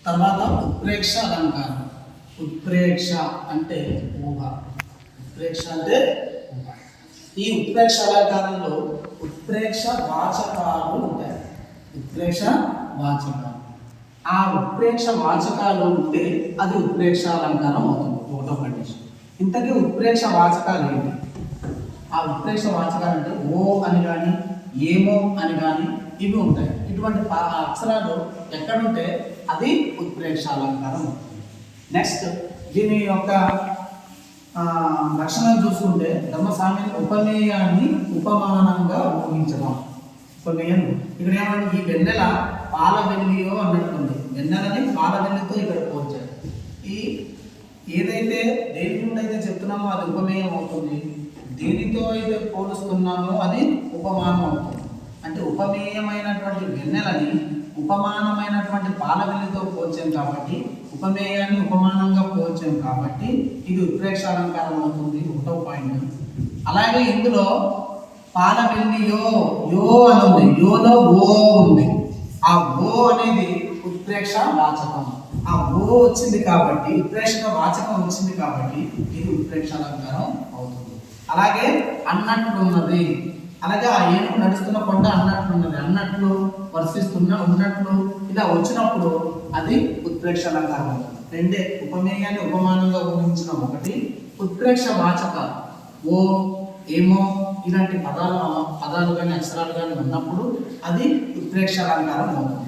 తర్వాత ఉత్ప్రేక్ష అలంకారం. ఉత్ప్రేక్ష అంటే ఊహ. ఉత్ప్రేక్ష అంటే ఊహ. ఈ ఉత్ప్రేక్ష అలంకారంలో ఉత్ప్రేక్ష వాచకాలు ఉంటాయి. ఉత్ప్రేక్ష వాచకాలు. ఆ ఉత్ప్రేక్ష వాచకాలు ఉంటే అది ఉత్ప్రేక్ష అలంకారం అవుతుంది. ఒకటో కండిషన్. ఇంతకీ ఉత్ప్రేక్ష వాచకాలు ఏంటి? ఆ ఉత్ప్రేక్ష వాచకాలు అంటే ఓ అని కానీ ఏమో అని కానీ ఇవి ఉంటాయి. ఇటువంటి అక్షరాలు ఎక్కడుంటే అది ఉత్ప్రేక్ష అలంకారం అవుతుంది. నెక్స్ట్ దీని యొక్క లక్షణాలు చూసుకుంటే ధర్మసామ్యం ఉపమేయాన్ని ఉపమానంగా ఊహించడం. ఉపమేయం ఇక్కడ ఏమంటే ఈ వెన్నెల పాల వెల్లియో అన్నట్టుంది. వెన్నెలని పాల వెల్లితో ఇక్కడ పోల్చారు. ఈ ఏదైతే దేని నుండి అయితే చెప్తున్నామో అది ఉపమేయం అవుతుంది. దేనితో అయితే పోలుస్తున్నామో అది ఉపమానం అవుతుంది. అంటే ఉపమేయమైనటువంటి వెన్నెలని ఉపమానమైనటువంటి పాలవెల్లితో పోల్చాం కాబట్టి, ఉపమేయాన్ని ఉపమానంగా పోల్చాం కాబట్టి ఇది ఉత్ప్రేక్ష అలంకారం అవుతుంది. ఒకటో పాయింట్. అలాగే ఇందులో పాలవెల్లి యో అని ఉంది. యోలో ఓ ఉంది. ఆ ఓ అనేది ఉత్ప్రేక్ష వాచకం. ఆ ఓ వచ్చింది కాబట్టి, ఉత్ప్రేక్ష వాచకం వచ్చింది కాబట్టి ఇది ఉత్ప్రేక్ష అలంకారం అవుతుంది. అలాగే అన్నట్లున్నది. అలాగే ఆ ఏనుగు నడుస్తున్న కొండ అన్నట్లున్నది. అన్నట్లు ఉన్నట్లు ఇలా వచ్చినప్పుడు అది ఉత్ప్రేక్ష అలంకారం అవుతుంది. రెండే ఉపమేయాన్ని ఉపమానంగా ఊహించడం ఒకటి, ఉత్ప్రేక్ష వాచక ఓ ఏమో ఇలాంటి పదాలు కానీ అక్షరాలు కానీ ఉన్నప్పుడు అది ఉత్ప్రేక్ష అలంకారం అవుతుంది.